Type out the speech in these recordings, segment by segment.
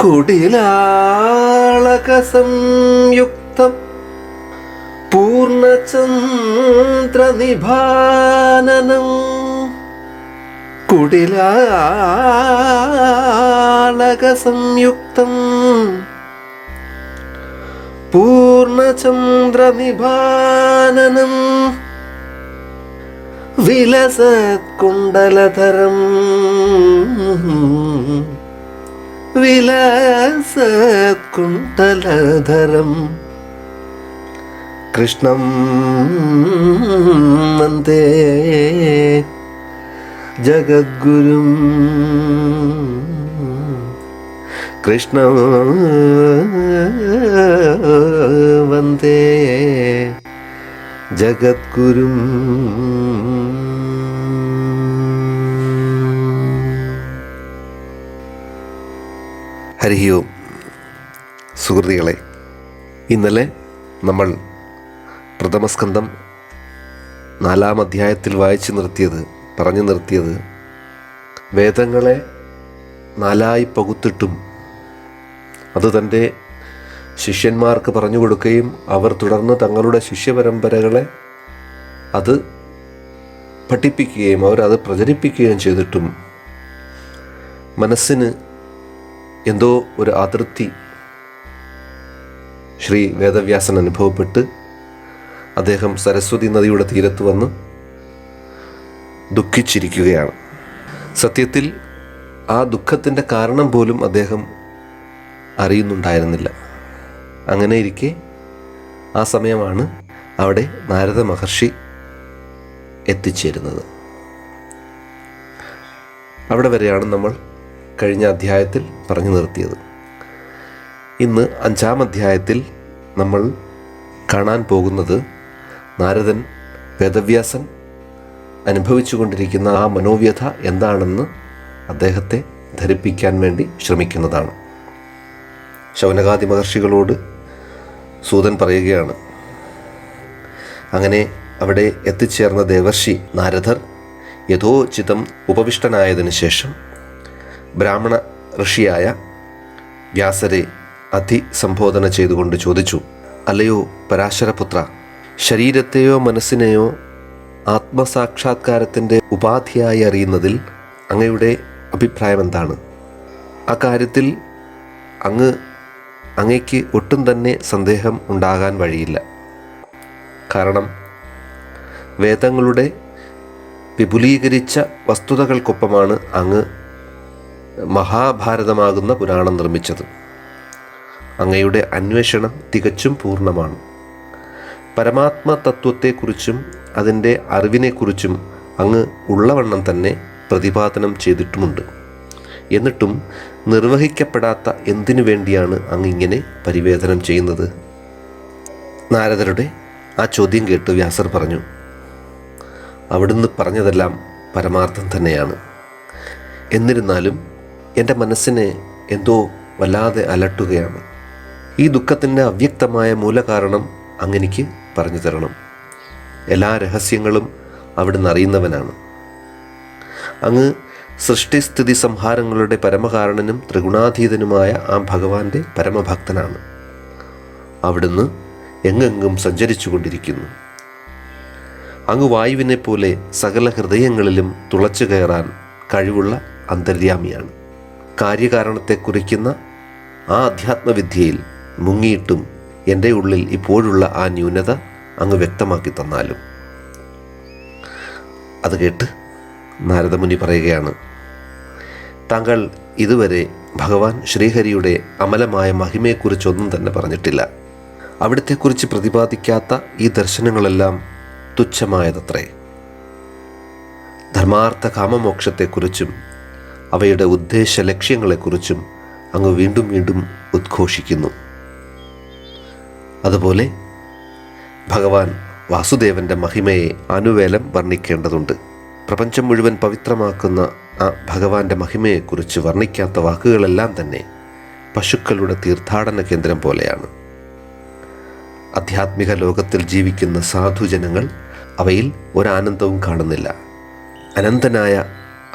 കുടിലാളക സംയുക്തം പൂർണ്ണചന്ദ്രനിഭാനനം. കുടിലാളക സംയുക്തം പൂർണ്ണചന്ദ്രനിഭാനനം. വിലസത്കുണ്ടലധരം വിലസത്കുണ്ടലധരം കൃഷ്ണം വന്ദേ ജഗദ്ഗുരും. കൃഷ്ണം വന്ദേ ജഗദ്ഗുരും. ഹരി ഓം. സുഹൃത്തുക്കളെ, ഇന്നലെ നമ്മൾ പ്രഥമസ്കന്ധം 4-ാം അധ്യായത്തിൽ പറഞ്ഞു നിർത്തിയത് വേദങ്ങളെ 4ആയി പകുത്തിട്ടും അത് തൻ്റെ ശിഷ്യന്മാർക്ക് പറഞ്ഞു കൊടുക്കുകയും അവർ തുടർന്ന് തങ്ങളുടെ ശിഷ്യപരമ്പരകളെ അത് പഠിപ്പിക്കുകയും അവരത് പ്രചരിപ്പിക്കുകയും ചെയ്തിട്ടും മനസ്സിന് എന്തോ ഒരു അതൃപ്തി ശ്രീ വേദവ്യാസൻ അനുഭവപ്പെട്ട് അദ്ദേഹം സരസ്വതി നദിയുടെ തീരത്ത് വന്ന് ദുഃഖിച്ചിരിക്കുകയാണ്. സത്യത്തിൽ ആ ദുഃഖത്തിൻ്റെ കാരണം പോലും അദ്ദേഹം അറിയുന്നുണ്ടായിരുന്നില്ല. അങ്ങനെ ഇരിക്കെ ആ സമയമാണ് അവിടെ നാരദ മഹർഷി എത്തിച്ചേരുന്നത്. അവിടെ വരെയാണ് നമ്മൾ കഴിഞ്ഞ അധ്യായത്തിൽ പറഞ്ഞു നിർത്തിയത്. ഇന്ന് 5-ാം അധ്യായത്തിൽ നമ്മൾ കാണാൻ പോകുന്നത് നാരദൻ വേദവ്യാസൻ അനുഭവിച്ചു കൊണ്ടിരിക്കുന്ന ആ മനോവ്യഥ എന്താണെന്ന് അദ്ദേഹത്തെ ധരിപ്പിക്കാൻ വേണ്ടി ശ്രമിക്കുന്നതാണ്. ശൗനകാദി മഹർഷികളോട് സൂതൻ പറയുകയാണ്. അങ്ങനെ അവിടെ എത്തിച്ചേർന്ന ദേവർഷി നാരദർ യഥോചിതം ഉപവിഷ്ടനായതിനു ശേഷം ബ്രാഹ്മണ ഋഷിയായ വ്യാസരെ അധിസംബോധന ചെയ്തുകൊണ്ട് ചോദിച്ചു: അല്ലയോ പരാശരപുത്ര, ശരീരത്തെയോ മനസ്സിനെയോ ആത്മസാക്ഷാത്കാരത്തിൻ്റെ ഉപാധിയായി അറിയുന്നതിൽ അങ്ങയുടെ അഭിപ്രായം എന്താണ്? അക്കാര്യത്തിൽ അങ്ങയ്ക്ക് ഒട്ടും തന്നെ സന്ദേഹം ഉണ്ടാകാൻ വഴിയില്ല. കാരണം വേദങ്ങളുടെ വിപുലീകരിച്ച വസ്തുതകൾക്കൊപ്പമാണ് അങ്ങ് മഹാഭാരതമാകുന്ന പുരാണം നിർമ്മിച്ചത്. അങ്ങയുടെ അന്വേഷണം തികച്ചും പൂർണ്ണമാണ്. പരമാത്മ തത്വത്തെക്കുറിച്ചും അതിൻ്റെ അറിവിനെക്കുറിച്ചും അങ്ങ് ഉള്ളവണ്ണം തന്നെ പ്രതിപാദനം ചെയ്തിട്ടുമുണ്ട്. എന്നിട്ടും നിർവഹിക്കപ്പെടാത്ത എന്തിനു വേണ്ടിയാണ് അങ്ങ് ഇങ്ങനെ പരിവേദനം ചെയ്യുന്നത്? നാരദരുടെ ആ ചോദ്യം കേട്ട് വ്യാസർ പറഞ്ഞു: അവിടുന്ന് പറഞ്ഞതെല്ലാം പരമാർത്ഥം തന്നെയാണ്. എന്നിരുന്നാലും എൻ്റെ മനസ്സിനെ എന്തോ വല്ലാതെ അലട്ടുകയാണ്. ഈ ദുഃഖത്തിൻ്റെ അവ്യക്തമായ മൂലകാരണം അങ്ങെനിക്ക് പറഞ്ഞു തരണം. എല്ലാ രഹസ്യങ്ങളും അവിടുന്ന് അറിയുന്നവനാണ്. അങ്ങ് സൃഷ്ടിസ്ഥിതി സംഹാരങ്ങളുടെ പരമകാരണനും ത്രിഗുണാതീതനുമായ ആ ഭഗവാന്റെ പരമഭക്തനാണ്. അവിടുന്ന് എങ്ങെങ്ങും സഞ്ചരിച്ചു കൊണ്ടിരിക്കുന്നു. അങ്ങ് വായുവിനെ പോലെ സകല ഹൃദയങ്ങളിലും തുളച്ചു കയറാൻ കഴിവുള്ള അന്തര്യാമിയാണ്. കാര്യകാരണത്തെ കുറിക്കുന്ന ആ അധ്യാത്മവിദ്യയിൽ മുങ്ങിയിട്ടും എൻ്റെ ഉള്ളിൽ ഇപ്പോഴുള്ള ആ ന്യൂനത അങ്ങ് വ്യക്തമാക്കി തന്നാലും. അത് കേട്ട് നാരദമുനി പറയുകയാണ്: താങ്കൾ ഇതുവരെ ഭഗവാൻ ശ്രീഹരിയുടെ അമലമായ മഹിമയെക്കുറിച്ചൊന്നും തന്നെ പറഞ്ഞിട്ടില്ല. അവിടത്തെക്കുറിച്ച് പ്രതിപാദിക്കാത്ത ഈ ദർശനങ്ങളെല്ലാം തുച്ഛമായതത്രേ. ധർമാർത്ഥ കാമമോക്ഷത്തെക്കുറിച്ചും അവയുടെ ഉദ്ദേശ ലക്ഷ്യങ്ങളെക്കുറിച്ചും അങ്ങ് വീണ്ടും വീണ്ടും ഉദ്ഘോഷിക്കുന്നു. അതുപോലെ ഭഗവാൻ വാസുദേവൻ്റെ മഹിമയെ അനുവേലം വർണ്ണിക്കേണ്ടതുണ്ട്. പ്രപഞ്ചം മുഴുവൻ പവിത്രമാക്കുന്ന ആ ഭഗവാന്റെ മഹിമയെക്കുറിച്ച് വർണ്ണിക്കാത്ത വാക്കുകളെല്ലാം തന്നെ പശുക്കളുടെ തീർത്ഥാടന കേന്ദ്രം പോലെയാണ്. ആധ്യാത്മിക ലോകത്തിൽ ജീവിക്കുന്ന സാധുജനങ്ങൾ അവയിൽ ഒരാനന്ദവും കാണുന്നില്ല. അനന്തനായ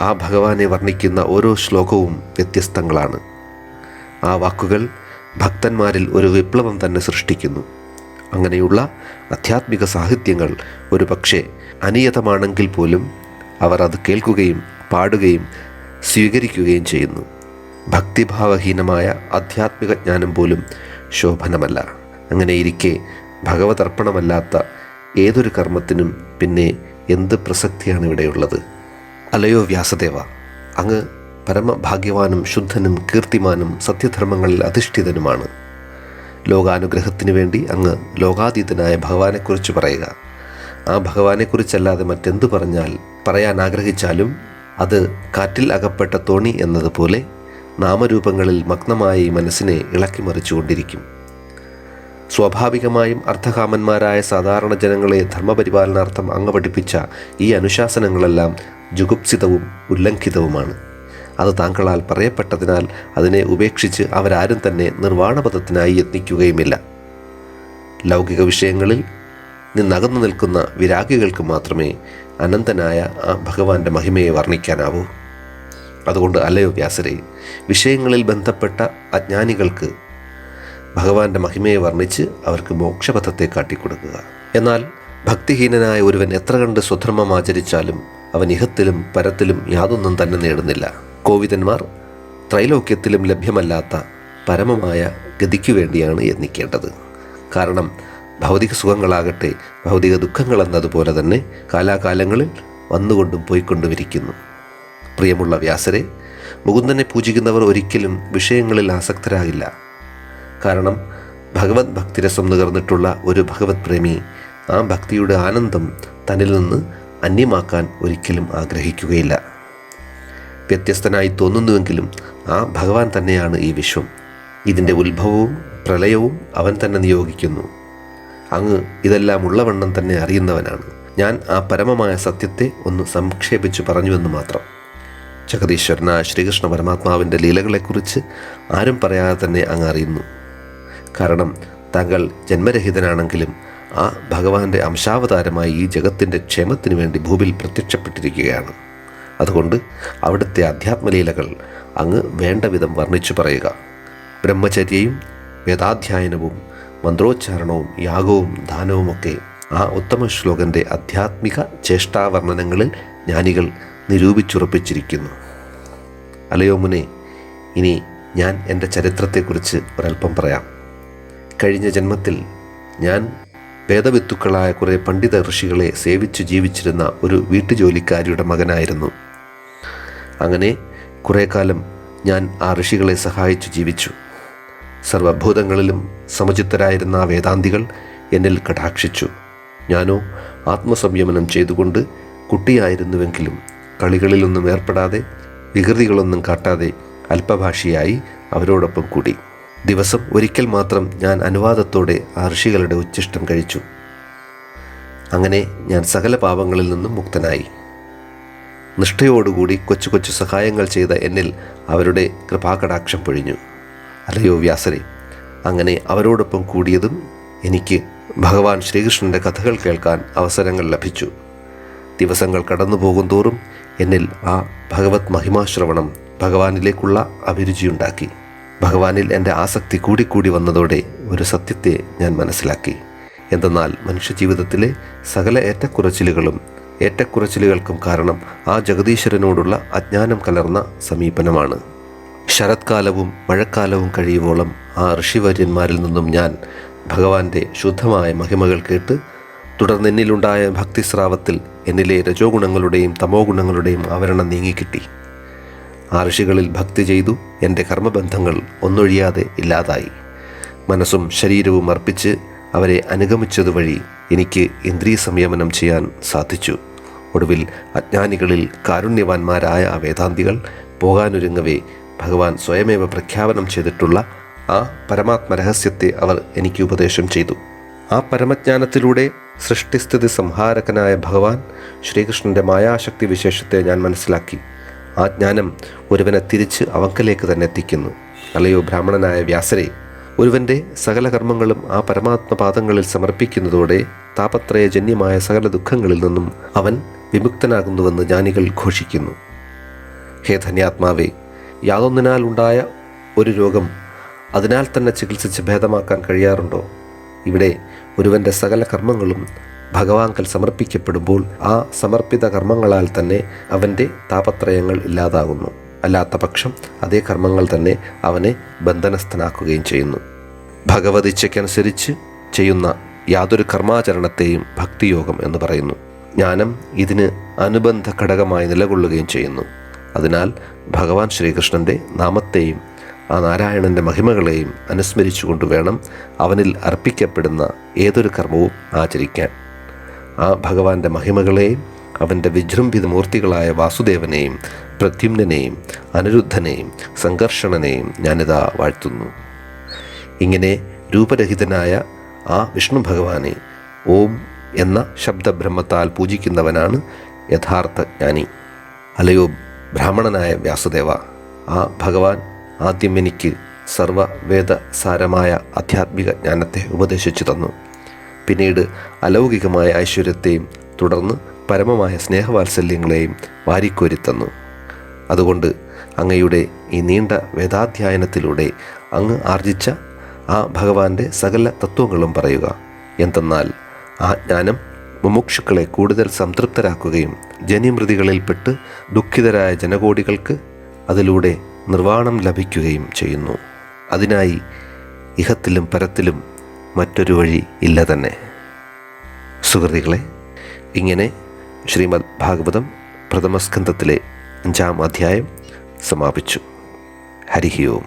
ആ ഭഗവാനെ വർണ്ണിക്കുന്ന ഓരോ ശ്ലോകവും വ്യത്യസ്തങ്ങളാണ്. ആ വാക്കുകൾ ഭക്തന്മാരിൽ ഒരു വിപ്ലവം തന്നെ സൃഷ്ടിക്കുന്നു. അങ്ങനെയുള്ള ആധ്യാത്മിക സാഹിത്യങ്ങൾ ഒരു പക്ഷേ അനിയതമാണെങ്കിൽ പോലും അവർ അത് കേൾക്കുകയും പാടുകയും സ്വീകരിക്കുകയും ചെയ്യുന്നു. ഭക്തിഭാവഹീനമായ ആധ്യാത്മിക ജ്ഞാനം പോലും ശോഭനമല്ല. അങ്ങനെയിരിക്കെ ഭഗവതർപ്പണമല്ലാത്ത ഏതൊരു കർമ്മത്തിനും പിന്നെ എന്ത് പ്രസക്തിയാണ് ഇവിടെയുള്ളത്? അല്ലയോ വ്യാസദേവ, അങ്ങ് പരമഭാഗ്യവാനും ശുദ്ധനും കീർത്തിമാനും സത്യധർമ്മങ്ങളിൽ അധിഷ്ഠിതനുമാണ്. ലോകാനുഗ്രഹത്തിന് വേണ്ടി അങ്ങ് ലോകാതീതനായ ഭഗവാനെക്കുറിച്ച് പറയുക. ആ ഭഗവാനെക്കുറിച്ചല്ലാതെ മറ്റെന്തു പറയാൻ ആഗ്രഹിച്ചാലും അത് കാറ്റിൽ അകപ്പെട്ട തോണി എന്നതുപോലെ നാമരൂപങ്ങളിൽ മഗ്നമായി മനസ്സിനെ ഇളക്കിമറിച്ചുകൊണ്ടിരിക്കും. സ്വാഭാവികമായും അർത്ഥകാമന്മാരായ സാധാരണ ജനങ്ങളെ ധർമ്മപരിപാലനാർത്ഥം അങ്ങ് പഠിപ്പിച്ച ഈ അനുശാസനങ്ങളെല്ലാം ജുഗുപ്സിതവും ഉല്ലംഘിതവുമാണ്. അത് താങ്കളാൽ പറയപ്പെട്ടതിനാൽ അതിനെ ഉപേക്ഷിച്ച് അവരാരും തന്നെ നിർവ്വാണപദത്തിനായി യത്നിക്കുകയുമില്ല. ലൗകിക വിഷയങ്ങളിൽ നിന്നകന്നു നിൽക്കുന്ന വിരാഗികൾക്ക് മാത്രമേ അനന്തനായ ആ ഭഗവാന്റെ മഹിമയെ വർണ്ണിക്കാനാവൂ. അതുകൊണ്ട് അല്ലയോ വ്യാസരെ, വിഷയങ്ങളിൽ ബന്ധപ്പെട്ട അജ്ഞാനികൾക്ക് ഭഗവാന്റെ മഹിമയെ വർണ്ണിച്ച് അവർക്ക് മോക്ഷപഥത്തെ കാട്ടിക്കൊടുക്കുക. എന്നാൽ ഭക്തിഹീനനായ ഒരുവൻ എത്ര കണ്ട് സ്വധർമ്മം ആചരിച്ചാലും അവൻ ഇഹത്തിലും പരത്തിലും യാതൊന്നും തന്നെ നേടുന്നില്ല. കോവിദന്മാർ ത്രൈലോക്യത്തിലും ലഭ്യമല്ലാത്ത പരമമായ ഗതിക്കു വേണ്ടിയാണ് യത്നിക്കേണ്ടത്. കാരണം ഭൗതിക സുഖങ്ങളാകട്ടെ ഭൗതിക ദുഃഖങ്ങളെന്നതുപോലെ തന്നെ കാലാകാലങ്ങളിൽ വന്നുകൊണ്ടും പോയിക്കൊണ്ടുമിരിക്കുന്നു. പ്രിയമുള്ള വ്യാസരെ, മുകുന്ദനെ പൂജിക്കുന്നവർ ഒരിക്കലും വിഷയങ്ങളിൽ ആസക്തരാകില്ല. കാരണം ഭഗവത് ഭക്തിരസം നുകർന്നിട്ടുള്ള ഒരു ഭഗവത് പ്രേമി ആ ഭക്തിയുടെ ആനന്ദം തന്നിൽ നിന്ന് അന്യമാക്കാൻ ഒരിക്കലും ആഗ്രഹിക്കുകയില്ല. വ്യത്യസ്തനായി തോന്നുന്നുവെങ്കിലും ആ ഭഗവാൻ തന്നെയാണ് ഈ വിശ്വം. ഇതിൻ്റെ ഉത്ഭവവും പ്രളയവും അവൻ തന്നെ നിയോഗിക്കുന്നു. അങ്ങ് ഇതെല്ലാം ഉള്ളവണ്ണം തന്നെ അറിയുന്നവനാണ്. ഞാൻ ആ പരമമായ സത്യത്തെ ഒന്ന് സംക്ഷേപിച്ചു പറഞ്ഞുവെന്ന് മാത്രം. ജഗദീശ്വരനായ ശ്രീകൃഷ്ണ പരമാത്മാവിൻ്റെ ലീലകളെക്കുറിച്ച് ആരും പറയാതെ തന്നെ അങ്ങ് അറിയുന്നു. കാരണം താങ്കൾ ജന്മരഹിതനാണെങ്കിലും ആ ഭഗവാന്റെ അംശാവതാരമായി ഈ ജഗത്തിൻ്റെ ക്ഷേമത്തിനു വേണ്ടി ഭൂമിയിൽ പ്രത്യക്ഷപ്പെട്ടിരിക്കുകയാണ്. അതുകൊണ്ട് അവിടുത്തെ അധ്യാത്മലീലകൾ അങ്ങ് വേണ്ട വിധം വർണ്ണിച്ചു പറയുക. ബ്രഹ്മചര്യയും വേദാധ്യയനവും മന്ത്രോച്ചാരണവും യാഗവും ദാനവുമൊക്കെ ആ ഉത്തമ ശ്ലോകൻ്റെ ആധ്യാത്മിക ചേഷ്ടാവർണ്ണനങ്ങളിൽ ജ്ഞാനികൾ നിരൂപിച്ചുറപ്പിച്ചിരിക്കുന്നു. അലയോ മുനെ, ഇനി ഞാൻ എൻ്റെ ചരിത്രത്തെക്കുറിച്ച് ഒരൽപ്പം പറയാം. കഴിഞ്ഞ ജന്മത്തിൽ ഞാൻ വേദവിത്തുക്കളായ കുറേ പണ്ഡിത ഋഷികളെ സേവിച്ചു ജീവിച്ചിരുന്ന ഒരു വീട്ടുജോലിക്കാരിയുടെ മകനായിരുന്നു. അങ്ങനെ കുറേ കാലം ഞാൻ ആ ഋഷികളെ സഹായിച്ചു ജീവിച്ചു. സർവഭൂതങ്ങളിലും സമചിത്തരായിരുന്ന ആ വേദാന്തികൾ എന്നിൽ കടാക്ഷിച്ചു. ഞാനോ ആത്മസംയമനം ചെയ്തുകൊണ്ട് കുട്ടിയായിരുന്നുവെങ്കിലും കളികളിലൊന്നും ഏർപ്പെടാതെ വികൃതികളൊന്നും കാട്ടാതെ അല്പഭാഷിയായി അവരോടൊപ്പം കൂടി. ദിവസം ഒരിക്കൽ മാത്രം ഞാൻ അനുവാദത്തോടെ ആ ഋഷികളുടെ ഉച്ഛിഷ്ടം കഴിച്ചു. അങ്ങനെ ഞാൻ സകല പാപങ്ങളിൽ നിന്നും മുക്തനായി. നിഷ്ഠയോടുകൂടി കൊച്ചു കൊച്ചു സഹായങ്ങൾ ചെയ്ത എന്നിൽ അവരുടെ കൃപാകടാക്ഷം പൊഴിഞ്ഞു. അല്ലയോ വ്യാസരെ, അങ്ങനെ അവരോടൊപ്പം കൂടിയതും എനിക്ക് ഭഗവാൻ ശ്രീകൃഷ്ണൻ്റെ കഥകൾ കേൾക്കാൻ അവസരങ്ങൾ ലഭിച്ചു. ദിവസങ്ങൾ കടന്നു പോകും തോറും എന്നിൽ ആ ഭഗവത് മഹിമാശ്രവണം ഭഗവാനിലേക്കുള്ള അഭിരുചിയുണ്ടാക്കി. ഭഗവാനിൽ എൻ്റെ ആസക്തി കൂടിക്കൂടി വന്നതോടെ ഒരു സത്യത്തെ ഞാൻ മനസ്സിലാക്കി. എന്തെന്നാൽ മനുഷ്യജീവിതത്തിലെ സകല ഏറ്റക്കുറച്ചിലുകൾക്കും കാരണം ആ ജഗദീശ്വരനോടുള്ള അജ്ഞാനം കലർന്ന സമീപനമാണ്. ശരത്കാലവും മഴക്കാലവും കഴിയുവോളം ആ ഋഷിവര്യന്മാരിൽ നിന്നും ഞാൻ ഭഗവാന്റെ ശുദ്ധമായ മഹിമകൾ കേട്ട് തുടർന്ന് എന്നിലുണ്ടായ ഭക്തിസ്രാവത്തിൽ എന്നിലെ രജോഗുണങ്ങളുടെയും തമോ ഗുണങ്ങളുടെയും ആവരണം നീങ്ങിക്കിട്ടി. ആ ഋഷികളിൽ ഭക്തി ചെയ്തു എൻ്റെ കർമ്മബന്ധങ്ങൾ ഒന്നൊഴിയാതെ ഇല്ലാതായി. മനസ്സും ശരീരവും അർപ്പിച്ച് അവരെ അനുഗമിച്ചതുവഴി എനിക്ക് ഇന്ദ്രിയ സംയമനം ചെയ്യാൻ സാധിച്ചു. ഒടുവിൽ അജ്ഞാനികളിൽ കാരുണ്യവാന്മാരായ ആ വേദാന്തികൾ പോകാനൊരുങ്ങവേ ഭഗവാൻ സ്വയമേവ പ്രഖ്യാപനം ചെയ്തിട്ടുള്ള ആ പരമാത്മരഹസ്യത്തെ അവർ എനിക്ക് ഉപദേശം ചെയ്തു. ആ പരമജ്ഞാനത്തിലൂടെ സൃഷ്ടിസ്ഥിതി സംഹാരകനായ ഭഗവാൻ ശ്രീകൃഷ്ണൻ്റെ മായാശക്തി വിശേഷത്തെ ഞാൻ മനസ്സിലാക്കി. ആ ജ്ഞാനം ഒരുവനെ തിരിച്ച് അവങ്കലേക്ക് തന്നെ എത്തിക്കുന്നു. അല്ലയോ ബ്രാഹ്മണനായ വ്യാസരെ, ഒരുവൻ്റെ സകല കർമ്മങ്ങളും ആ പരമാത്മപാദങ്ങളിൽ സമർപ്പിക്കുന്നതോടെ താപത്രയജന്യമായ സകല ദുഃഖങ്ങളിൽ നിന്നും അവൻ വിമുക്തനാകുന്നുവെന്ന് ജ്ഞാനികൾ ഘോഷിക്കുന്നു. ഹേ ധന്യാത്മാവേ, യാതൊന്നിനാൽ ഉണ്ടായ ഒരു രോഗം അതിനാൽ തന്നെ ചികിത്സിച്ച് ഭേദമാക്കാൻ കഴിയാറുണ്ടോ? ഇവിടെ ഒരുവൻ്റെ സകല കർമ്മങ്ങളും ഭഗവാങ്കൽ സമർപ്പിക്കപ്പെടുമ്പോൾ ആ സമർപ്പിത കർമ്മങ്ങളാൽ തന്നെ അവൻ്റെ താപത്രയങ്ങൾ ഇല്ലാതാകുന്നു. അല്ലാത്ത പക്ഷം അതേ കർമ്മങ്ങൾ തന്നെ അവനെ ബന്ധനസ്ഥനാക്കുകയും ചെയ്യുന്നു. ഭഗവതിച്ഛയ്ക്കനുസരിച്ച് ചെയ്യുന്ന യാതൊരു കർമാചരണത്തെയും ഭക്തിയോഗം എന്ന് പറയുന്നു. ജ്ഞാനം ഇതിന് അനുബന്ധ ഘടകമായി നിലകൊള്ളുകയും ചെയ്യുന്നു. അതിനാൽ ഭഗവാൻ ശ്രീകൃഷ്ണൻ്റെ നാമത്തെയും ആ നാരായണൻ്റെ മഹിമകളെയും അനുസ്മരിച്ചുകൊണ്ട് വേണം അവനിൽ അർപ്പിക്കപ്പെടുന്ന ഏതൊരു കർമ്മവും ആചരിക്കാൻ. ആ ഭഗവാന്റെ മഹിമകളെയും അവൻ്റെ വിജൃംഭിത മൂർത്തികളായ വാസുദേവനെയും പ്രദ്യുമ്നെയും അനിരുദ്ധനെയും സംഘർഷണനെയും ഞാനിതാ വാഴ്ത്തുന്നു. ഇങ്ങനെ രൂപരഹിതനായ ആ വിഷ്ണു ഭഗവാനെ ഓം എന്ന ശബ്ദബ്രഹ്മത്താൽ പൂജിക്കുന്നവനാണ് യഥാർത്ഥ ജ്ഞാനി. അലയോ ബ്രാഹ്മണനായ വ്യാസദേവ, ആ ഭഗവാൻ ആദ്യം എനിക്ക് സർവവേദസാരമായ ആധ്യാത്മിക ജ്ഞാനത്തെ ഉപദേശിച്ചു തന്നു. പിന്നീട് അലൗകികമായ ഐശ്വര്യത്തെയും തുടർന്ന് പരമമായ സ്നേഹവാത്സല്യങ്ങളെയും വാരിക്കോരിത്തന്നു. അതുകൊണ്ട് അങ്ങയുടെ ഈ നീണ്ട വേദാധ്യയനത്തിലൂടെ അങ്ങ് ആർജിച്ച ആ ഭഗവാന്റെ സകല തത്വങ്ങളും പറയുക. എന്തെന്നാൽ ആ ജ്ഞാനം മുമുക്ഷുക്കളെ കൂടുതൽ സംതൃപ്തരാക്കുകയും ജനിമൃതികളിൽപ്പെട്ട് ദുഃഖിതരായ ജനകോടികൾക്ക് അതിലൂടെ നിർവ്വാണം ലഭിക്കുകയും ചെയ്യുന്നു. അതിനായി ഇഹത്തിലും പരത്തിലും മറ്റൊരു വഴി ഇല്ല തന്നെ. സുഹൃത്തുക്കളെ, ഇങ്ങനെ ശ്രീമദ് ഭാഗവതം പ്രഥമസ്കന്ധത്തിലെ 5-ാം അധ്യായം സമാപിച്ചു. ഹരിഹി ഓം.